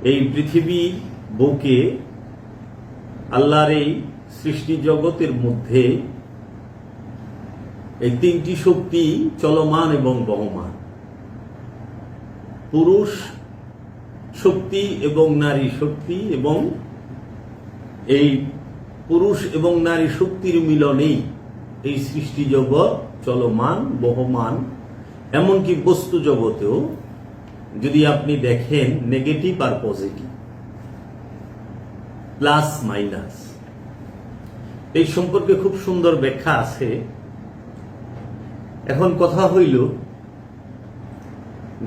এই পৃথিবীর বুকে আল্লাহর এই সৃষ্টি জগতের মধ্যে এই তিনটি শক্তি চলমান এবং বহমান, পুরুষ শক্তি এবং নারী শক্তি, এবং এই পুরুষ এবং নারী শক্তির মিলনেই এই সৃষ্টি জগৎ চলমান বহমান। এমনকি বস্তু জগতেও যদি আপনি দেখেন নেগেটিভ আর পজিটিভ, প্লাস মাইনাস, এই সম্পর্কে খুব সুন্দর ব্যাখ্যা আছে। এখন কথা হইল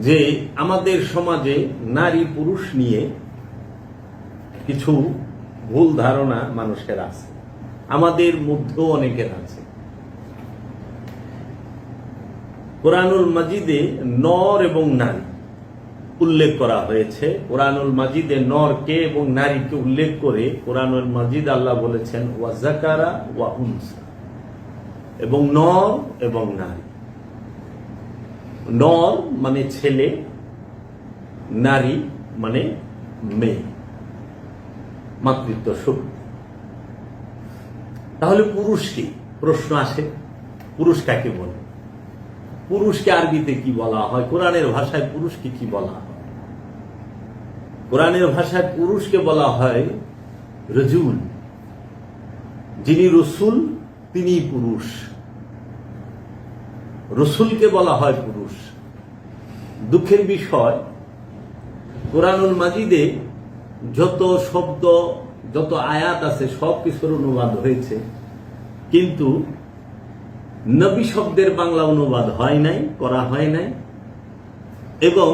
যে আমাদের সমাজে নারী পুরুষ নিয়ে কিছু ভুল ধারণা মানুষের আছে, আমাদের মধ্যেও অনেকের আছে। কোরআনুল মাজিদে নর এবং নারী উল্লেখ করা হয়েছে। কোরআনুল মাজিদে নরকে এবং নারীকে উল্লেখ করে কোরআনুল মাজিদ আল্লাহ বলেছেন ওয়া যাকারা ওয়া উনসা, এবং নর এবং নারী। নর মানে ছেলে, নারী মানে মেয়ে, মাতৃত্ব শক্তি। তাহলে পুরুষ কি? প্রশ্ন আসে, পুরুষ কাকে বলে? পুরুষকে আরবিতে কি বলা হয়? কোরআনের ভাষায় পুরুষকে কি বলা হয়? কোরআনের ভাষায় পুরুষকে বলা হয় রজুল। যিনি রসুল তিনি পুরুষ, রসুলকে বলা হয় পুরুষ। দুঃখের বিষয়, কোরআনুল মাজিদে যত শব্দ, যত আয়াত আছে সব কিছুর অনুবাদ হয়েছে, কিন্তু নবী শব্দের বাংলা অনুবাদ হয় নাই, করা হয় নাই, এবং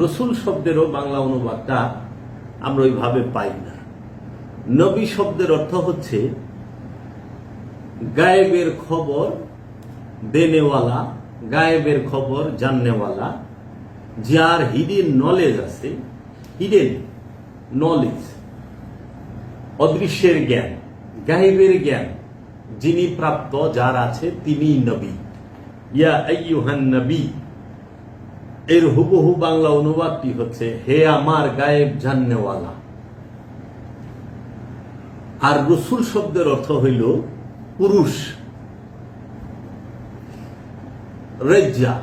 রসুল শব্দেরও বাংলা অনুবাদটা আমরা ওইভাবে পাই না। নবী শব্দের অর্থ হচ্ছে গায়েবের খবর দেনেওয়ালা, গায়েবের খবর জাননেওয়ালা, যার হিডেন নলেজ আছে, হিডেন নলেজ, অদৃশ্যের জ্ঞান, গায়েবের জ্ঞান যিনি প্রাপ্ত, যার আছে, তিনি নবী। ইয়া আইয়ুহান নবী, এর হুবহু বাংলা অনুবাদটি হচ্ছে হে আমার গায়েব জাননেওয়ালা। আর রসুল শব্দের অর্থ হইল পুরুষ, রেজ্জা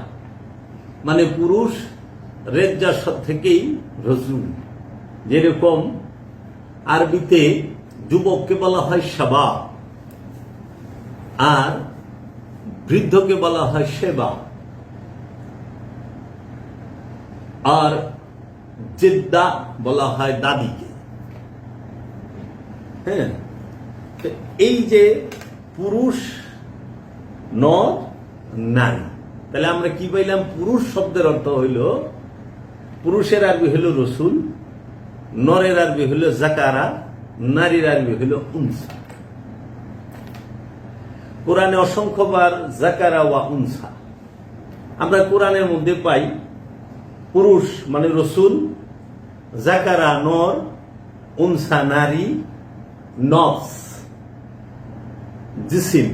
মানে পুরুষ, রেজ্জা থেকেই রসুল। যেরকম আরবিতে যুবককে বলা হয় শাবাব, আর বৃদ্ধকে বলা হয় সেবা, আর জেদ্দা বলা হয় দাদিকে। হ্যাঁ, এই যে পুরুষ, নর, নারী, তাহলে আমরা কি পাইলাম? পুরুষ শব্দের অর্থ হইল, পুরুষের আরবি হইল রসুল, নরের আরবি হইল জাকারা, নারীর আরবি হইল উনসা। কোরআনে অসংখ্যবার জাকারা ওয়া উনসা আমরা কোরআনের মধ্যে পাই। পুরুষ মানে রসুল, জাকারা নর, উনসা নারী, নফস জিসিম।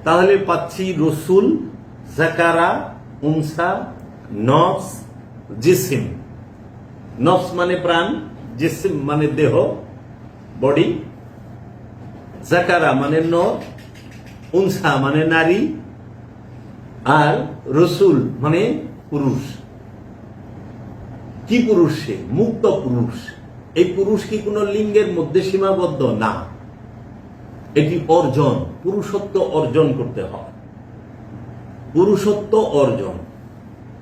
তাহলে পাচ্ছি রসুল, জাকারা, উনসা, নফস, জিসিম। নফস মানে প্রাণ, জিসিম মানে দেহ, বডি, জাকারা মানে নর, উনসা মানে নারী, আর রসুল মানে পুরুষ। কি পুরুষ? সে মুক্ত পুরুষ। এই পুরুষ কি কোনো লিঙ্গের মধ্যে সীমাবদ্ধ না, এটি অর্জন, পুরুষত্ব অর্জন করতে হয়। পুরুষত্ব অর্জন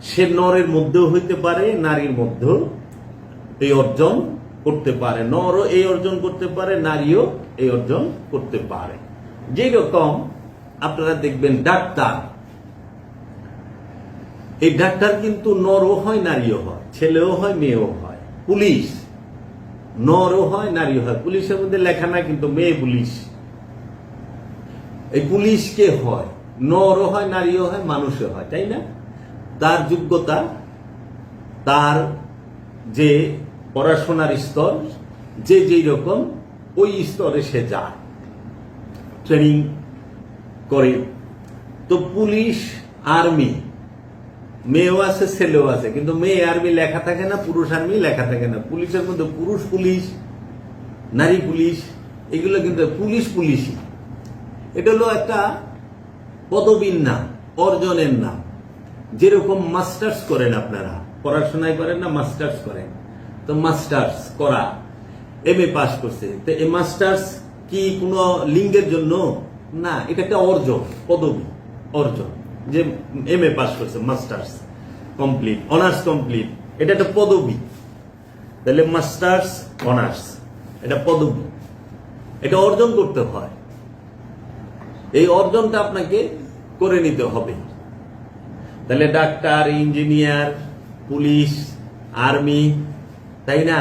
সে নরের মধ্যেও হইতে পারে, নারীর মধ্যেও এই অর্জন করতে পারে। নরও এই অর্জন করতে পারে, নারীও এই অর্জন করতে পারে। যেরকম আপনারা দেখবেন ডাক্তার, এই ডাক্তার কিন্তু নরও হয় নারীও হয়, ছেলেও হয় মেয়েও হয়। পুলিশ নরও হয় নারীও হয়, পুলিশের মধ্যে লেখা নাই কিন্তু মেয়ে পুলিশ। এই পুলিশ কে হয়? নরও হয় নারীও হয় মানুষও হয়, তাই না? তার যোগ্যতা, তার যে পড়াশোনার স্তর, যে যেই রকম ওই স্তরে সে যায়, ট্রেনিং করে। তো পুলিশ, আর্মি মেয়েও আছে ছেলেও আছে, কিন্তু মেয়ে আর্মি লেখা থাকে না, পুরুষ আর্মি লেখা থাকে না। পুলিশের মধ্যে পুরুষ পুলিশ, নারী পুলিশ, এগুলো কিন্তু পুলিশ পুলিশই। এটা হলো একটা পদবীর নাম, অর্জনের নাম। যেরকম মাস্টার্স করেন আপনারা, পড়াশোনায় করেন না, মাস্টার্স করেন, তো মাস্টার্স করা, MA পাস করছে, তো এই মাস্টার্স কি কোনো লিঙ্গের জন্য না, এটা একটা অর্জন, পদবী, অর্জন। যে MA পাস করছে, মাস্টার্স কমপ্লিট, অনার্স কমপ্লিট, এটা একটা পদবী। তাহলে মাস্টার্স, অনার্স, এটা পদবী, এটা অর্জন করতে হয়। এই অর্জনটা আপনাকে করে নিতে হবে। তাহলে ডাক্তার, ইঞ্জিনিয়ার, পুলিশ, আর্মি, তাই না,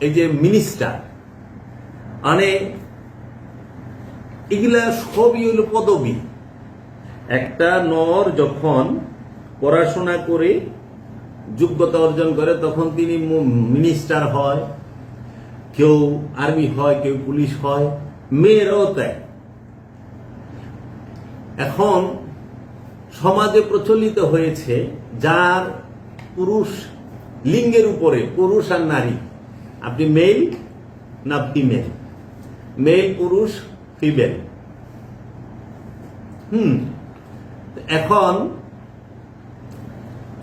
এই যে মিনিস্টার, মানে এগুলা সবই হলো পদবী। একটা নর যখন পড়াশোনা করে যোগ্যতা অর্জন করে তখন তিনি মিনিস্টার হয়, কেউ আর্মি হয়, কেউ পুলিশ হয়, মেয়েরাও তাই। এখন সমাজে প্রচলিত হয়েছে যার পুরুষ লিঙ্গের উপরে, পুরুষ আর নারী, আপনি মেল না ফিমেল, মেল পুরুষ ফিমেল। এখন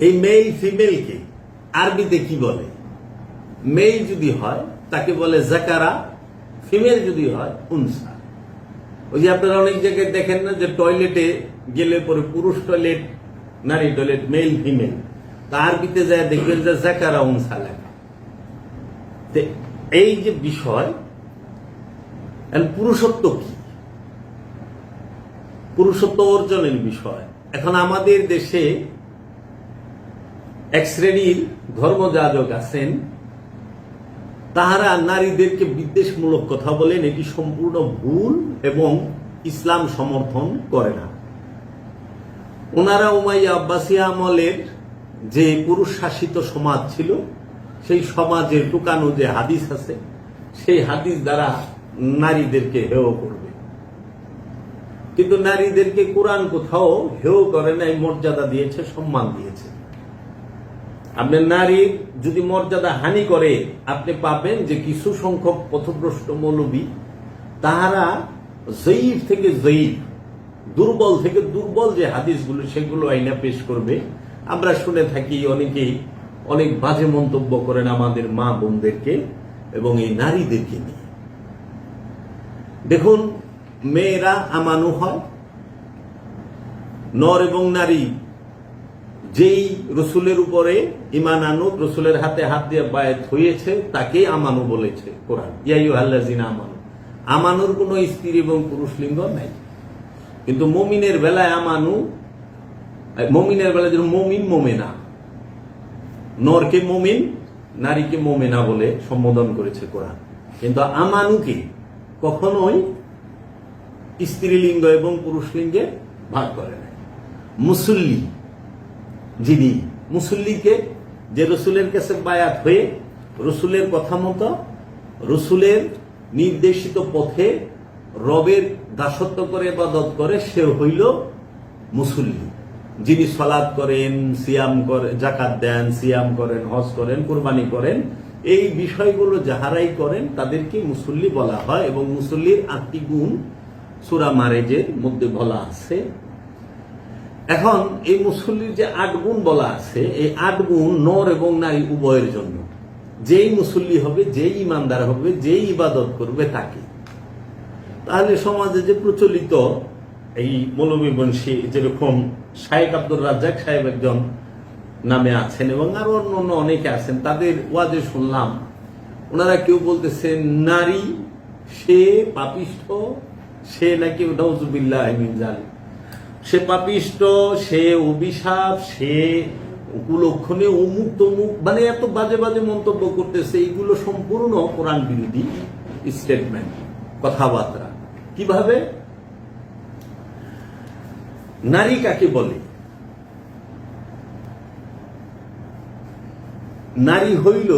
এই মেল ফিমেলকে আরবিতে কি বলে? মেল যদি হয় তাকে বলে জাকারা, ফিমেল যদি হয় উনসা। ওই যে আপনারা অনেক জায়গায় দেখেন না যে টয়লেটে গেলে পরে পুরুষ টয়লেট, নারী টয়লেট, মেল ফিমেল, তা আরবিতে যায় দেখবেন যে জাকারা উনসা লেখা। এই যে বিষয়, পুরুষত্ব কি, পুরুষত্ব অর্জনের বিষয়। এখন আমাদের দেশে এক শ্রেণীর ধর্মযাজক আছেন, তাহারা নারীদেরকে বিদ্বেষমূলক কথা বলেন, এটি সম্পূর্ণ ভুল এবং ইসলাম সমর্থন করে না। ওনারা উমাইয়া আব্বাসিয়া আমলের যে পুরুষ শাসিত সমাজ ছিল, সেই সমাজের টুকানো যে হাদিস আছে, সেই হাদিস দ্বারা নারীদেরকে হেয় করবে। কিন্তু নারীদেরকে কোরআন কোথাও হেয় করে নাই, মর্যাদা দিয়েছে, সম্মান দিয়েছে। আপনার নারীর যদি মর্যাদা হানি করে, আপনি পাবেন যে কিছু সংখ্যক পথভ্রষ্ট মৌলবী, তাহারা জয়ীফ থেকে জয়ীফ, দুর্বল থেকে দুর্বল যে হাদিসগুলো, সেগুলো আইনা পেশ করবে। আমরা শুনে থাকি অনেকেই অনেক বাজে মন্তব্য করেন আমাদের মা বোনদেরকে এবং এই নারীদেরকে নিয়ে। দেখুন, মেয়েরা আমানু হয়, নর এবং নারী যেই রসুলের উপরে ইমান আনুক, রসুলের হাতে হাত দিয়ে বায়াত হয়েছে, তাকে আমানু বলেছে কোরআন। ইয়া আইয়ুহাল্লাযিনা আমানু, আমানুর কোন স্ত্রী এবং পুরুষ লিঙ্গ নাই। কিন্তু মুমিনের বেলায় আমানু, মুমিনের বেলায় যেন মুমিন মোমেনা, নরকে মুমিন, নারীকে মোমেনা বলে সম্বোধন করেছে কোরআন। কিন্তু আমানুকে কখনোই স্ত্রীলিঙ্গ এবং পুরুষ লিঙ্গে ভাগ করে নাই। মুসল্লি, যিনি মুসল্লিকে, যে রসুলের কাছে বায়াত হয়ে রসুলের কথা মতো, রসুলের নির্দেশিত পথে রবের দাসত্ব করে ইবাদত করে, সে হইল মুসল্লি। যিনি সালাত করেন, সিয়াম করেন, জাকাত দেন, সিয়াম করেন, হজ করেন, কুরবানি করেন, এই বিষয়গুলো যাহারাই করেন তাদেরকে মুসল্লি বলা হয়। এবং মুসল্লির 8টি গুণ সূরা মারেজের মধ্যে বলা আছে। এখন এই মুসল্লির যে 8 গুণ বলা আছে, এই 8 গুণ নর এবং নারী উভয়ের জন্য। যেই মুসল্লি হবে, যেই ইমানদার হবে, যেই ইবাদত করবে তাকে। তাহলে সমাজে যে প্রচলিত এই মৌলভী বংশী, যেরকম শায়েখ আব্দুর রাজ্জাক সাহেব একজন নামে আছেন এবং আরো অন্য অনেকে আছেন, তাদের ওয়াজে শুনলাম ওনারা কেউ বলতেছেন নারী সে পাপিষ্ঠ, সে নাকি নাউযুবিল্লাহ মিন যালিক, সে পাপিষ্ঠ, সে অভিশাপ, সে কুলক্ষণে অমুক তমুক, মানে এত বাজে বাজে মন্তব্য করতেছে। এইগুলো সম্পূর্ণ কোরআন বিরোধী স্টেটমেন্ট, কথাবার্তা। কিভাবে? নারী কাকে বলে? নারী হইল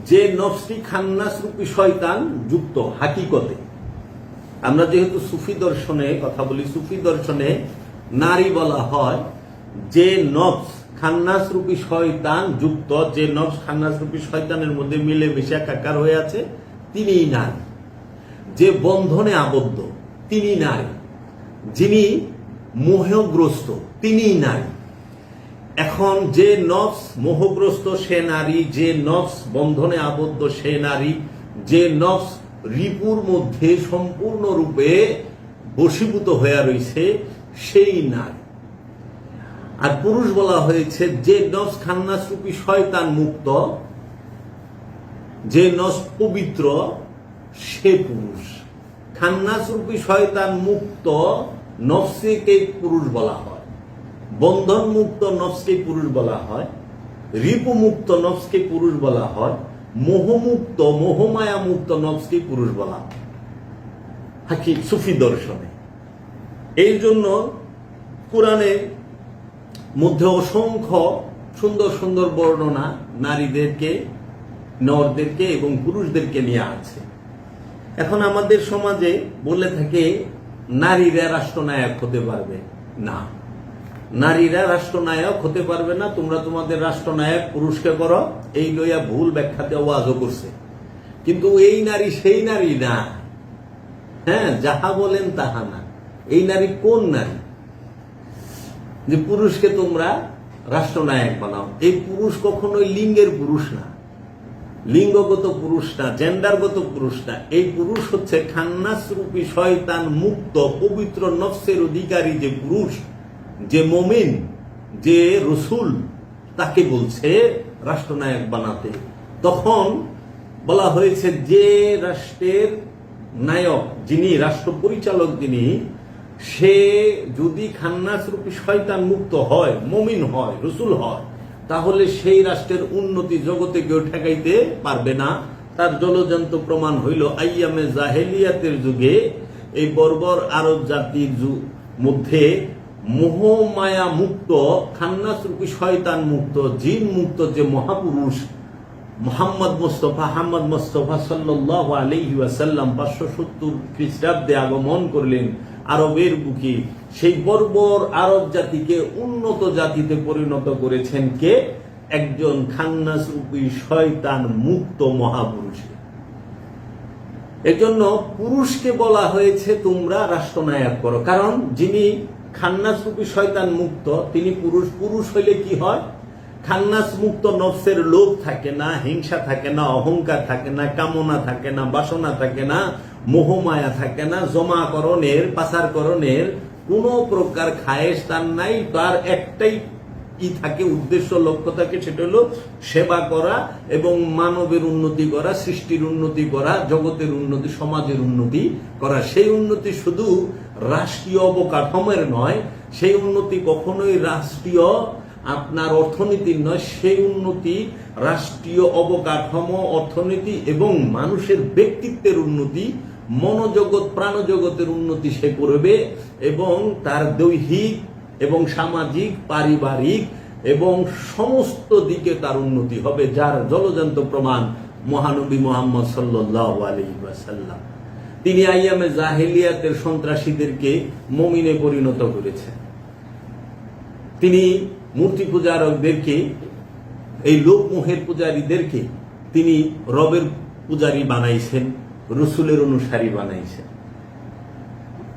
যে নফসি খান্নাস রূপী শয়তান যুক্ত। হাকিকতে আমরা যেহেতু সুফি দর্শনে কথা বলি, সুফি দর্শনে নারী বলা হয় যে নফস খান্নাস রূপী শয়তান যুক্ত, যে নফস খান্নাস রূপী শয়তানের মধ্যে মিলে মিশে একাকার হয়ে আছে, তিনিই নারী। যে বন্ধনে আবদ্ধ তিনি নারী, যিনি মোহগ্রস্ত তিনিই নারী। এখন যে নফস মোহগ্রস্ত সে নারী, যে নফস বন্ধনে আবদ্ধ সে নারী, যে নফস রিপুর মধ্যে সম্পূর্ণরূপে বশীভূত হয়ে রয়েছে সেই নারী। আর পুরুষ বলা হয়েছে যে নফস খান্নাস রূপী শয়তান মুক্ত, যে নফস পবিত্র সে পুরুষ। খান্নাস রূপী শয়তান মুক্ত নফসকে পুরুষ বলা হয়, বন্ধন মুক্ত নফসকে পুরুষ বলা হয়, রিপু মুক্ত নফসকে পুরুষ বলা হয়, মোহমুক্ত মোহমায়া মুক্ত নফসকে পুরুষ বলা হয় হাকিম সুফি দর্শনে। এই জন্য কোরআনের মধ্যে অসংখ্য সুন্দর সুন্দর বর্ণনা নারীদেরকে, নরদেরকে এবং পুরুষদেরকে নিয়ে আছে। এখন আমাদের সমাজে বলে থাকে নারীরা রাষ্ট্রনায়ক হতে পারবে না, নারীরা রাষ্ট্রনায়ক হতে পারবে না, তোমরা তোমাদের রাষ্ট্রনায়ক পুরুষকে করো, এই লইয়া ভুল ব্যাখ্যাতে ওয়াজও করছে। কিন্তু এই নারী সেই নারী না, হ্যাঁ, যাহা বলেন তাহা না। এই নারী কোন নারী যে পুরুষকে তোমরা রাষ্ট্রনায়ক বানাও? এই পুরুষ কখনোই লিঙ্গের পুরুষ না, লিঙ্গগত পুরুষ না, জেন্ডারগত পুরুষ না। এই পুরুষ হচ্ছে খান্নাস রূপী শয়তান মুক্ত পবিত্র নফসের অধিকারী যে পুরুষ, যে মুমিন, যে রসুল, তাকে বলছে রাষ্ট্রনায়ক বানাতে। তখন বলা হয়েছে যে রাষ্ট্রের নায়ক, যিনি রাষ্ট্র পরিচালক, যিনি সে যদি খান্নাস রূপী শয়তান মুক্ত হয়, মুমিন হয়, রসুল হয়, তাহলে সেই রাষ্ট্রের উন্নতি জগতে কেউ ঠেকাইতে পারবে না। তার জলজন্ত প্রমাণ হইল আইয়ামে জাহেলিয়াতের যুগে এই বর্বর আরব জাতির মধ্যে মোহমায়া মুক্ত, খান্নাস রূপী শয়তান মুক্ত, জিন মুক্ত যে মহাপুরুষ মোহাম্মদ মুস্তাফা সাল্লাল্লাহু আলাইহি ওয়াসাল্লাম 570 খ্রিস্টাব্দে আগমন করলেন আরবের বুকে। সেই বর্বর আরব জাতিকে উন্নত জাতিতে পরিণত করেছেন কে? একজন খান্নাস রূপী শয়তান মুক্ত মহাপুরুষ। এজন্য পুরুষকে বলা হয়েছে তোমরা রাষ্ট্রনায়ক করো, কারণ যিনি খান্নাস রূপী শয়তান মুক্ত তিনি পুরুষ। পুরুষ হইলে কি হয়? খান্নাস মুক্ত নফসের লোভ থাকে না, হিংসা থাকে না, অহংকার থাকে না, কামনা থাকে না, বাসনা থাকে না, মোহমায়া থাকে না, জমাকরণের, পাচারকরণের কোন প্রকার খায়েশ তার নাই। তার একটাই কি থাকে, উদ্দেশ্য, লক্ষ্য থাকে, সেটা হলো সেবা করা এবং মানবের উন্নতি করা, সৃষ্টির উন্নতি করা, জগতের উন্নতি, সমাজের উন্নতি করা। সেই উন্নতি শুধু রাষ্ট্রীয় অবকাঠামোর নয়, সেই উন্নতি কখনোই রাষ্ট্রীয় আপনার অর্থনীতির নয়, সেই উন্নতি রাষ্ট্রীয় অবকাঠামো, অর্থনীতি এবং মানুষের ব্যক্তিত্বের উন্নতি, মনোজগৎ, প্রাণজগতের উন্নতি সে করবে এবং তার দৈহিক এবং সামাজিক, পারিবারিক এবং সমস্ত দিকে তার উন্নতি হবে, যার জলজন্ত প্রমাণ মহানবী মুহাম্মদ সাল্লাল্লাহু আলাইহি ওয়াসাল্লাম। তিনি আইয়ামে জাহেলিয়াতের সন্ত্রাসীদেরকে মুমিনে পরিণত করেছেন। তিনি মূর্তি পূজারকদেরকে, এই লোকমোহের পূজারীদেরকে তিনি রবের পূজারী বানাইছেন, রসুলের অনুসারী বানাইছেন।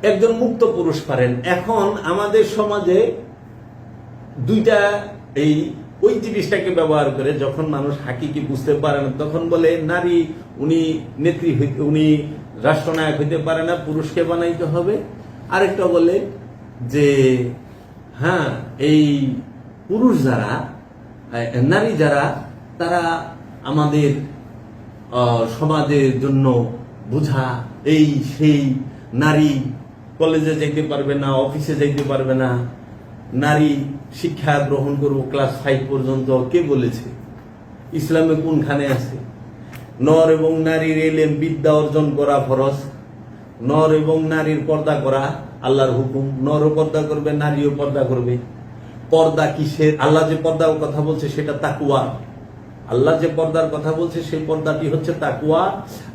একজন মুক্ত পুরুষ পারেন। এখন আমাদের সমাজে দুইটা ওই জিনিসটাকে ব্যবহার করে যখন মানুষ হাকিকি বুঝতে পারে না, তখন বলে নারী উনি নেত্রী, উনি রাষ্ট্রনায়ক হইতে পারে না, পুরুষকে বানাইতে হবে। আরেকটা বলে যে হ্যাঁ, এই পুরুষ যারা, নারী যারা, তারা আমাদের সমাজের জন্য বোঝা, এই সেই। নারী কলেজে যাইতে পারবে না, অফিসে যাইতে পারবে না, নারী শিক্ষা গ্রহণ করবো ক্লাস 5 পর্যন্ত। কে বলেছে? ইসলামে কোনখানে আছে? নর এবং নারীর এলেম বিদ্যা অর্জন করা ফরজ। নর এবং নারীর পর্দা করা আল্লাহর হুকুম। নরও পর্দা করবে, নারীও পর্দা করবে। পর্দা কিসের? আল্লাহ যে পর্দার কথা বলছে সেটা তাকওয়া। আল্লাহ যে পর্দার কথা বলছে সেই পর্দাটি হচ্ছে তাকওয়া।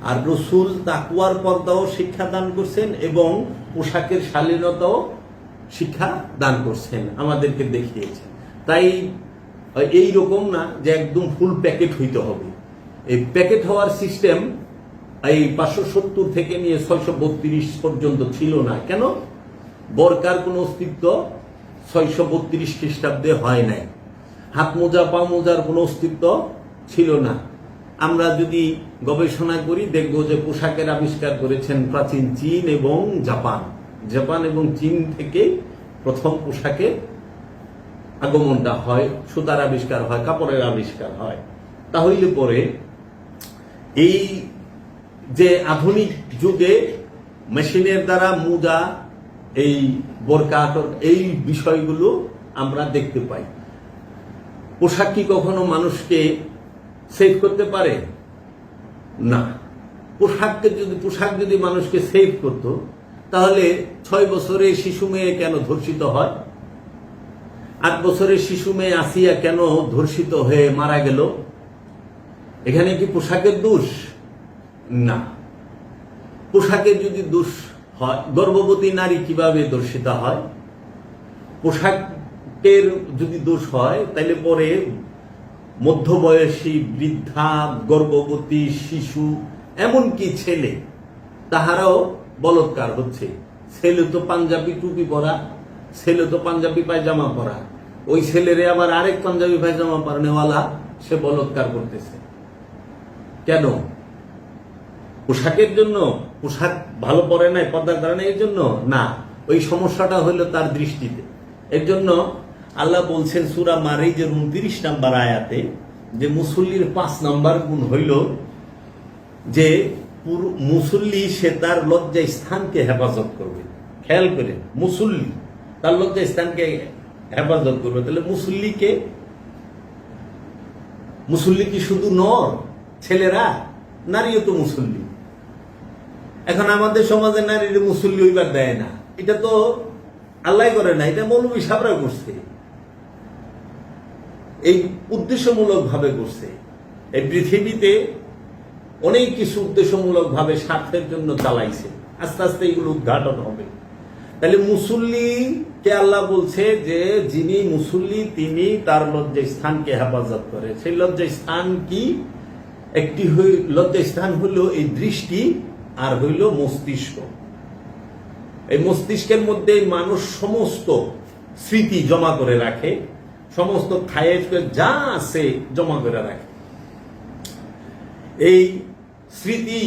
আর রসুল তাকওয়ার পর্দাও শিক্ষা দান করছেন এবং পোশাকের শালীনতাও শিক্ষা দান করছেন, আমাদেরকে দেখিয়েছেন। তাই এই রকম না যে একদম ফুল প্যাকেট হইতে হবে। এই প্যাকেট হওয়ার সিস্টেম এই 570 থেকে নিয়ে 632 পর্যন্ত ছিল না। কেন? বোরকার কোনো অস্তিত্ব 632 খ্রিস্টাব্দে হয় নাই। হাত মোজা পা মোজার কোনো অস্তিত্ব ছিল না। আমরা যদি গবেষণা করি দেখব যে পোশাকের আবিষ্কার করেছেন প্রাচীন চীন এবং জাপান। জাপান এবং চীন থেকে প্রথম পোশাকের আগমনটা হয়, সুতার আবিষ্কার হয়, কাপড়ের আবিষ্কার হয়। তাহলে পরে এই যে আধুনিক যুগে মেশিনের দ্বারা মোজা, এই বোরকা, এই বিষয়গুলো আমরা দেখতে পাই। পোশাক কি কখনো মানুষকে সেভ করতে পারে? না। পোশাক যদি মানুষকে সেভ করত, তাহলে 6 বছরের শিশু মেয়ে কেন ধর্ষিত হয়? 8 বছরের শিশু মেয়ে আসিয়া কেন ধর্ষিত হয়ে মারা গেল? এখানে কি পোশাকের দোষ? না। পোশাকের যদি দোষ হয়, গর্ভবতী নারী কিভাবে ধর্ষিত হয়? পোশাকের যদি দোষ হয়, তাহলে পরে মধ্যবয়সী, বৃদ্ধা, গর্ভবতী, শিশু, এমনকি ছেলে, তাহারাও বলৎকার হচ্ছে। ছেলে তো পাঞ্জাবি টুপি পরা, ছেলে তো পাঞ্জাবি পায়জামা পরা, ওই ছেলেরে আবার আরেক পাঞ্জাবি পায়জামা পরানেওয়ালা সে বলৎকার করতেছে। কেন? পোশাকের জন্য? পোশাক ভালো পরে নাই, পর্দার কারণে এর জন্য? না, ওই সমস্যাটা হলো তার দৃষ্টিতে। এর জন্য আল্লাহ বলছেন সূরা মারিজের 29 নম্বর আয়াতে যে মুসল্লির 5 নম্বর গুণ হইল যে মুসল্লি সে তার লজ্জা স্থানকে হেফাজত করবে। খেয়াল করে, মুসল্লি তার লজ্জা স্থানকে হেফাজত করবে। তাহলে মুসল্লি কি শুধু নর, ছেলেরা? নারীও তো মুসল্লি। এখন আমাদের সমাজে নারীর মুসল্লি হইবার দেয় না। এটা তো আল্লাহ করে না, এটা মৌলবী সাহেবরা করছে, এই উদ্দেশ্যমূলক ভাবে করছে। এই পৃথিবীতে অনেক কিছু উদ্দেশ্যমূলক ভাবে স্বার্থের জন্য চালাইছে। আস্তে আস্তে এগুলো উদ্ঘাটন হবে। তাহলে মুসল্লিকে আল্লাহ বলছে যে যিনি মুসল্লি তিনি তার লজ্জা স্থানকে হেফাজত করে। সেই লজ্জা স্থান কি? একটি লজ্জা স্থান হলো এই দৃষ্টি, আর হইল মস্তিষ্ক। এই মস্তিষ্কের মধ্যে মানুষ সমস্ত স্মৃতি জমা করে রাখে, সমস্ত খায়েশ যা আছে জমা করে রাখে। এই স্মৃতি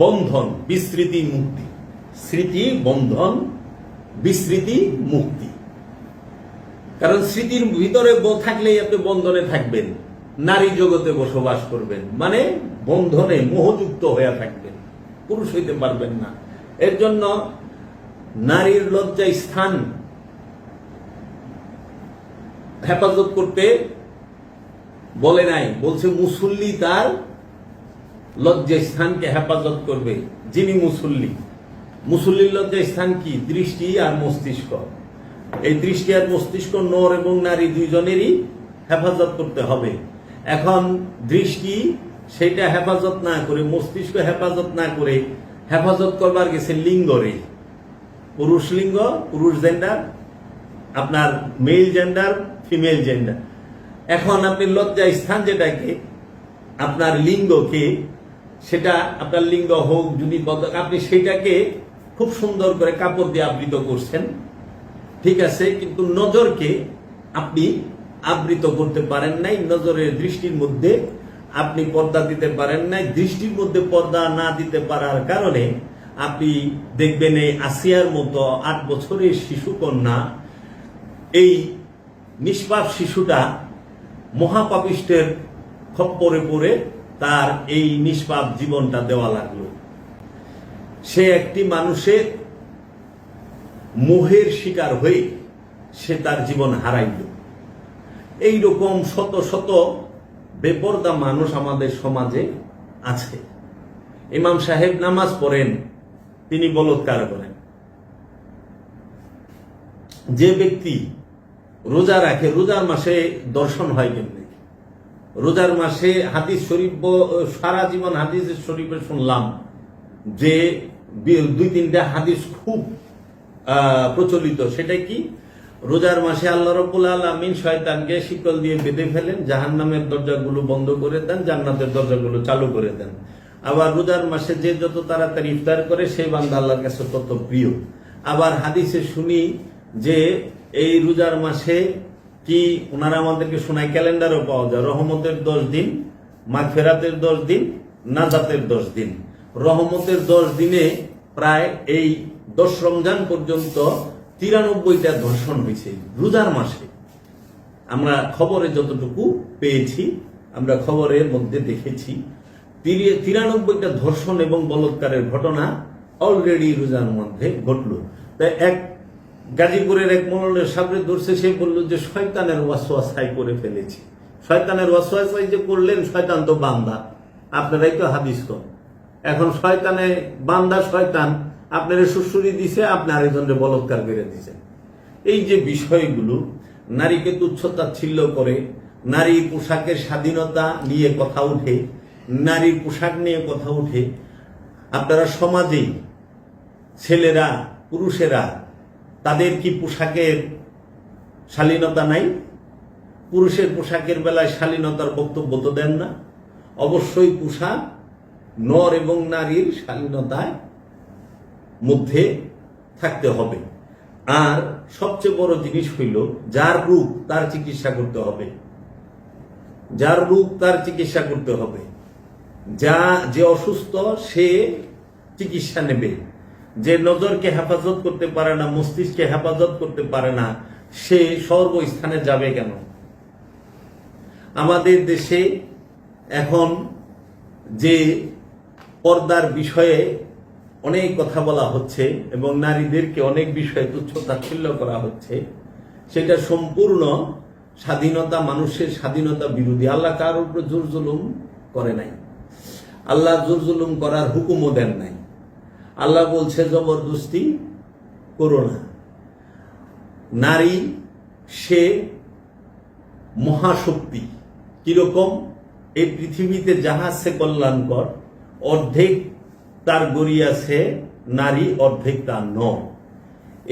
বন্ধন, বিস্মৃতি, মুক্তি। স্মৃতি বন্ধন, বিস্মৃতি, মুক্তি। কারণ স্মৃতির ভিতরে থাকলেই আপনি বন্ধনে থাকবেন, নারী জগতে বসবাস করবেন, মানে বন্ধনে মোহযুক্ত হয়ে থাকবেন, পুরুষ হইতে পারবেন না। এর জন্য নারীর লজ্জা স্থান হেফাজত করতে বলে নাই, বলছে মুসল্লি তার লজ্জা স্থানকে হেফাজত করবে। যিনি মুসল্লির লজ্জা স্থান কি? দৃষ্টি আর মস্তিষ্ক। এই দৃষ্টি আর মস্তিষ্ক নর এবং নারী দুইজনেরই হেফাজত করতে হবে। এখন দৃষ্টি সেটা হেফাজত না করে, মস্তিষ্ক হেফাজত না করে, হেফাজত করবার গেছে লিঙ্গরে। পুরুষ লিঙ্গ, পুরুষ জেন্ডার, আপনার মেল জেন্ডার, ফিমেল জেন্ডার। এখন আপনি লজ্জা স্থান যেটাকে আপনার লিঙ্গকে, সেটা আপনার লিঙ্গ হোক যদি আপনি সেটাকে খুব সুন্দর করে কাপড় দিয়ে আবৃত করছেন, ঠিক আছে, কিন্তু নজরকে আপনি আবৃত করতে পারেন নাই। নজরের দৃষ্টির মধ্যে আপনি পর্দা দিতে পারেন নাই। দৃষ্টির মধ্যে পর্দা না দিতে পারার কারণে আপনি দেখবেন এই আসিয়ার মতো 8 বছরের শিশু কন্যা, এই নিষ্পাপ শিশুটা মহাপাপিষ্টের খপ্পরে পড়ে তার এই নিষ্পাপ জীবনটা দেওয়া লাগলো। সে একটি মানুষের মোহের শিকার হয়ে সে তার জীবন হারাইল। এইরকম শত শত বেপরদা মানুষ আমাদের সমাজে আছে। ইমাম সাহেব নামাজ পড়েন, তিনি বলৎকার করেন। যে ব্যক্তি রোজা রাখে, রোজার মাসে দর্শন হয় কেমনে? রোজার মাসে হাদিস শরীফ, সারা জীবন হাদিস শরীফে শুনলাম যে 2-3টা হাদিস খুব প্রচলিত। সেটা কি? রোজার মাসে আল্লাহ রাব্বুল আলামিন শয়তানকে শিকল দিয়ে বেঁধে ফেলেন, জাহান্নামের দরজাগুলো বন্ধ করে দেন, জান্নাতের দরজাগুলো চালু করে দেন। আবার রোজার মাসে যে যত তাড়াতাড়ি ইফতার করে সেই বান্দা আল্লাহর কাছে তত প্রিয়। আবার হাদিসে শুনি যে এই রোজার মাসে কি ওনারা আমাদেরকে শোনায়, ক্যালেন্ডারও পাওয়া যায়, রহমতের 10 দিন, মাগফিরাতের 10 দিন, নাজাতের 10 দিন। রহমতের 10 দিনে প্রায় এই 10 রমজান পর্যন্ত 93টা ধর্ষণ হয়েছে রোজার মাসে। আমরা খবরে যতটুকু পেয়েছি, আমরা খবরের মধ্যে দেখেছি 93টা ধর্ষণ এবং বলৎকারের ঘটনা অলরেডি রোজার মধ্যে ঘটলো। তাই এক গাজীপুরের এক মৌলনের সামনে ধরছে, সে বলল যে শয়তানের ওয়াসওয়াসায় করে ফেলেছি। শয়তানের ওয়াসওয়াসায় যে করলেন, শয়তান তো বান্দা, আপনারাই তো হাদিস করেন। এখন শয়তানে বান্দা, শয়তান আপনারা সুশ্রুতি দিছে, আপনি আরেকজনের বলৎকার করে দিচ্ছেন। এই যে বিষয়গুলো, নারীকে তুচ্ছ-তাচ্ছিল্য করে, নারী পোশাকের স্বাধীনতা নিয়ে কথা উঠে, নারীর পোশাক নিয়ে কথা উঠে। আপনারা সমাজেই ছেলেরা, পুরুষেরা, তাদের কি পোশাকের শালীনতা নাই? পুরুষের পোশাকের বেলায় শালীনতার বক্তব্য তো দেন না। অবশ্যই পোশাক নর এবং নারীর শালীনতায় মধ্যে থাকতে হবে। আর সবচেয়ে বড় জিনিস হইল, যার রূপ তার চিকিৎসা করতে হবে, যার রূপ তার চিকিৎসা করতে হবে। যে অসুস্থ সে চিকিৎসা নেবে। যে নজরকে হেফাজত করতে পারে না, মস্তিষ্ককে হেফাজত করতে পারে না, সে সর্বস্থানে যাবে কেন? আমাদের দেশে এখন যে পর্দার বিষয়ে অনেক কথা বলা হচ্ছে এবং নারীদেরকে অনেক বিষয়ে তুচ্ছ-তাচ্ছিল্য করা হচ্ছে, সেটা সম্পূর্ণ স্বাধীনতা, মানুষের স্বাধীনতা বিরোধী। আল্লাহ কার উপর জোর জুলুম করে নাই, আল্লাহ জোর জুলুম করার হুকুমও দেন নাই। আল্লাহ বলছে জবরদস্তি করো না। নারী সে মহাশক্তি। কিরকম? এই পৃথিবীতে যাহা আছে কল্যাণকর, অর্ধেক তার গড়িয়াছে নারী, অর্ধেক তার নয়।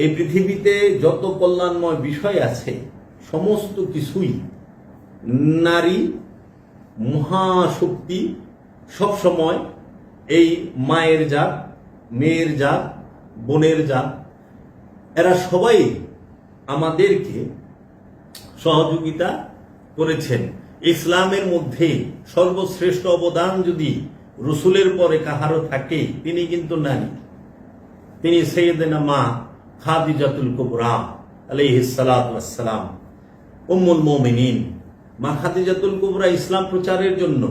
এই পৃথিবীতে যত কল্যাণময় বিষয় আছে সমস্ত কিছুই নারী মহাশক্তি। সবসময় এই মায়ের জাত, মেয়ের জাত, বোনের জাত, এরা সবাই আমাদেরকে সহযোগিতা করেছেন। ইসলামের মধ্যে সর্বশ্রেষ্ঠ অবদান যদি রসুলের পরে কাহারও থাকে, তিনি কিন্তু নারী। তিনি সৈয়দনা মা খাদিজাতুল কুবরা আলাইহিস সালাতু ওয়াস সালাম, উম্মুল মুমিনিন। মা খাদিজাতুল কুবরা ইসলাম প্রচারের জন্য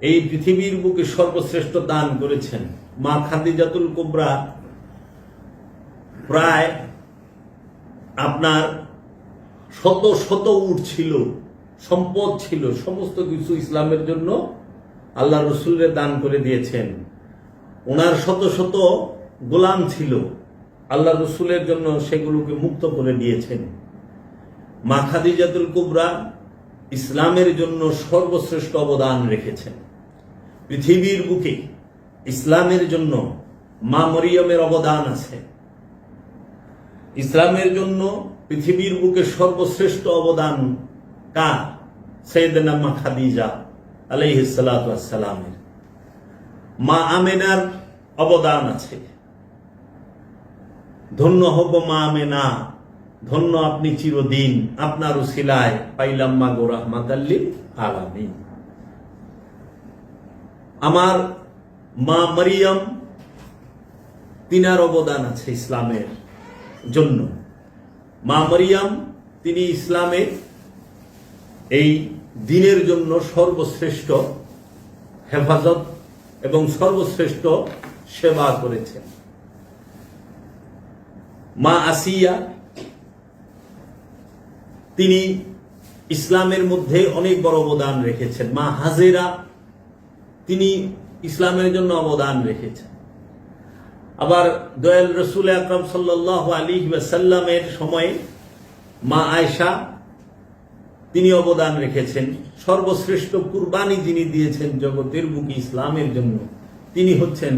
এই পৃথিবীর বুকে সর্বশ্রেষ্ঠ দান করেছেন। মা খাদিজাতুল কুবরা প্রায় আপনার শত শত উট ছিল, সম্পদ ছিল, সমস্ত কিছু ইসলামের জন্য আল্লাহ রসুলের দান করে দিয়েছেন। ওনার শত শত গোলাম ছিল, আল্লাহ রসুলের জন্য সেগুলোকে মুক্ত করে দিয়েছেন। মা খাদিজাতুল কুবরা ইসলামের জন্য সর্বশ্রেষ্ঠ অবদান রেখেছেন। পৃথিবীর বুকে ইসলামের জন্য মা মরিয়মের অবদান আছে। ইসলামের জন্য পৃথিবীর বুকে সর্বশ্রেষ্ঠ অবদান কার? সৈয়দনা মা খাদিজা আলাইহিস সালাতু ওয়াস সালামের। মা আমেনার অবদান আছে। ধন্য হব মা আমেনা, ধন্য আপনি চিরদিন, আপনার উসিলায় পাইলাম মা গো রাহমাতাল লিল আলামিন। আমার মা মরিয়ম, তিনার অবদান আছে ইসলামের জন্য। মা মরিয়ম তিনি ইসলামের এই দিনের জন্য সর্বশ্রেষ্ঠ হেফাজত এবং সর্বশ্রেষ্ঠ সেবা করেছেন। মা আসিয়া তিনি ইসলামের মধ্যে অনেক বড় অবদান রেখেছেন। মা হাজেরা তিনি ইসলামের জন্য অবদান রেখেছেন। আবার দয়াল রসুল আকরাম সাল্লাল্লাহু আলাইহি ওয়াসাল্লামের সময়ে মা আয়েশা তিনি অবদান রেখেছেন। সর্বশ্রেষ্ঠ কুরবানি যিনি দিয়েছেন জগতের বুকে ইসলামের জন্য, তিনি হচ্ছেন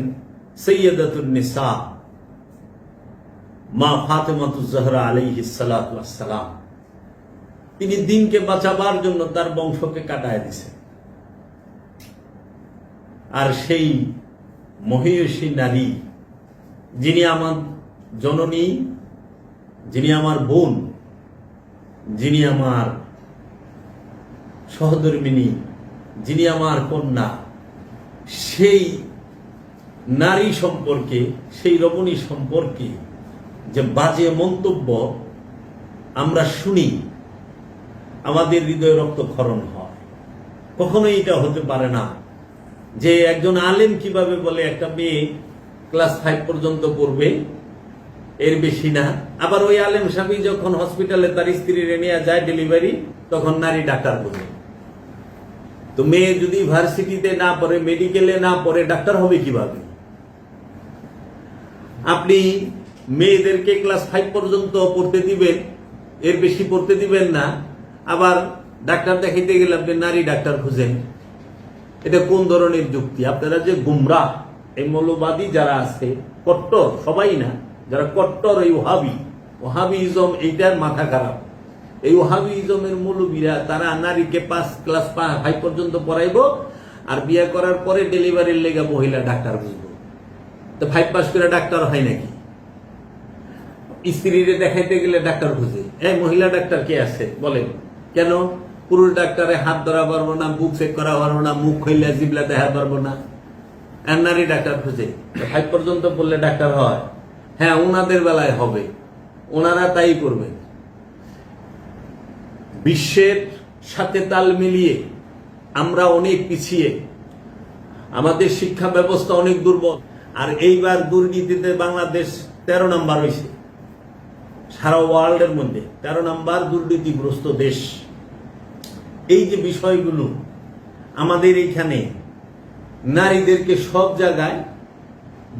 সৈয়দাতুন নিসা মা ফাতেমাতুজ জাহরা আলাইহিস সালাতু ওয়াস সালাম, তিনি দিনকে বাঁচাবার জন্য তার বংশকে কাটায় দিছেন। আর সেই মহিষী নারী, যিনি আমার জননী, যিনি আমার বোন, যিনি আমার সহধর্মিণী, যিনি আমার কন্যা, সেই নারী সম্পর্কে, সেই রমণী সম্পর্কে যে বাজে মন্তব্য আমরা শুনি, আমাদের হৃদয়ে রক্তক্ষরণ হয়। কখনোই এটা হতে পারে না যে একজন আলেম কিভাবে বলে একটা মেয়ে ক্লাস 5 পর্যন্ত পড়বে, এর বেশি না। আবার ওই আলেম সাহেব যখন হসপিটালে তার স্ত্রীর নিয়ে যায় ডেলিভারি, তখন নারী ডাক্তার বলে। তো মেয়ে যদি ভার্সিটিতে না পড়ে, মেডিকেলে না পড়ে, ডাক্তার হবে কিভাবে? আপনি মেয়েদেরকে ক্লাস 5 পর্যন্ত পড়তে দিবেন, এর বেশি পড়তে দিবেন না। আবার ডাক্তার দেখাইতে গেলে আপনি নারী ডাক্তার খুঁজেন। এটা কোন ধরনের যুক্তি? আপনারা যে গুমরাহ, এই মৌলবাদী যারা আছে, কট্টর, সবাই না, যারা কট্টর এই ওহাবিজম, এইটার মাথা খারাপ। এই ওহাবিজমের মৌলবীরা, তারা নারীকে ক্লাস 5 পর্যন্ত পড়াইবো, আর বিয়ে করার পরে ডেলিভারির লেগে মহিলা ডাক্তার বুঝবো। তো 5 পাস করে ডাক্তার হয় নাকি? স্ত্রীরে দেখাইতে গেলে ডাক্তার খুঁজে। এই মহিলা ডাক্তার কে আছে বলেন? কেন? পুরুষ ডাক্তারে হাত ধরা পারবো না, বুক চেক করা পারবো না, মুখ খইলা জিবলা দেখা পারবো না, আর নারী ডাক্তার খুঁজে। 5 পর্যন্ত পড়লে ডাক্তার হয়? হ্যাঁ, ওনাদের বেলায় হবে, ওনারা তাই করবেন। বিশ্বের সাথে তাল মিলিয়ে আমরা অনেক পিছিয়ে, আমাদের শিক্ষা ব্যবস্থা অনেক দুর্বল। আর এইবার দুর্নীতিতে বাংলাদেশ 13 নম্বর হয়েছে সারা ওয়ার্ল্ডের মধ্যে, 13 নম্বর দুর্নীতিগ্রস্ত দেশ। এই যে বিষয়গুলো আমাদের এইখানে, নারীদেরকে সব জায়গায়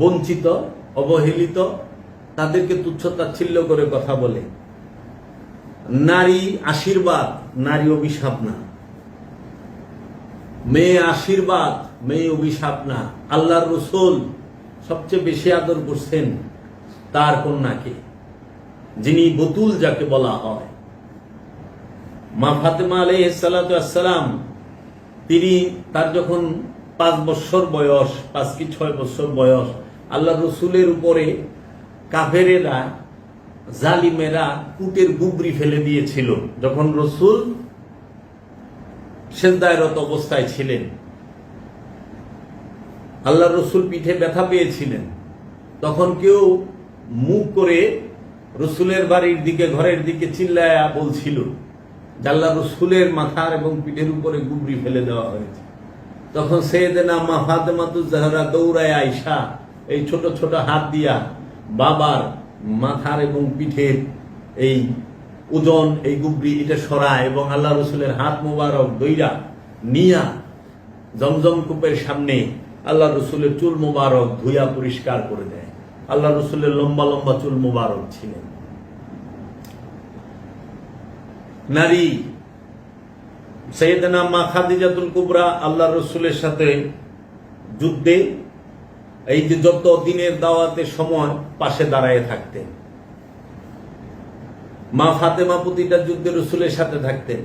বঞ্চিত, অবহেলিত, তাদেরকে তুচ্ছ-তাচ্ছিল্য করে কথা বলে। নারী আশীর্বাদ, নারী অভিশাপ না। মেয়ে আশীর্বাদ, মেয়ে অভিশাপ না। আল্লাহর রাসূল সবচেয়ে বেশি আদর করছেন তার কন্যাকে, যিনি বতুল যাকে বলা হয়। মা ফাতেমা আলাইহিস সালাতু ওয়াস সালাম, তিনি তার যখন 5 বছর বয়স, 5 কি 6 বছর বয়স, আল্লাহর রাসূলের উপরে কাফেরেরা, জালিমেরা উটের গুবরি ফেলে দিয়েছিল। যখন রাসূল সেজদায়রত অবস্থায় ছিলেন, আল্লাহর রাসূল পিঠে ব্যথা পেয়েছিলেন, তখন কেউ মুখ করে রাসূলের বাড়ির দিকে, ঘরের দিকে চিল্লায়া বলছিল যে আল্লাহর রাসূলের মাথার এবং পিঠের উপরে গুবরি ফেলে দেওয়া হয়েছে। তখন সাইয়েদানা মা ফাতেমাতুজ জাহরা দৌড়ায় আইসা এই ছোট ছোট হাত দিয়া বাবার মাথার এবং পিঠের এই ওজন, এই গুবরি, এটা সরায় এবং আল্লাহ রসুলের হাত মোবারক দইরা নিয়া জমজম কূপের সামনে আল্লাহ রসুলের চুল মোবারক ধুইয়া পরিষ্কার করে দেয়। আল্লাহ রসুলের লম্বা লম্বা চুল মোবারক ছিলেন। নারী সাইয়েদানা মা খাদিজাতুল কুবরা আল্লাহ রসুলের সাথে যুদ্ধে, এই যে যত দিনের দাওয়াতের সময় পাশে দাঁড়ায় থাকতেন। মা ফাতেমা প্রতিটা যুদ্ধে রসুলের সাথে থাকতেন।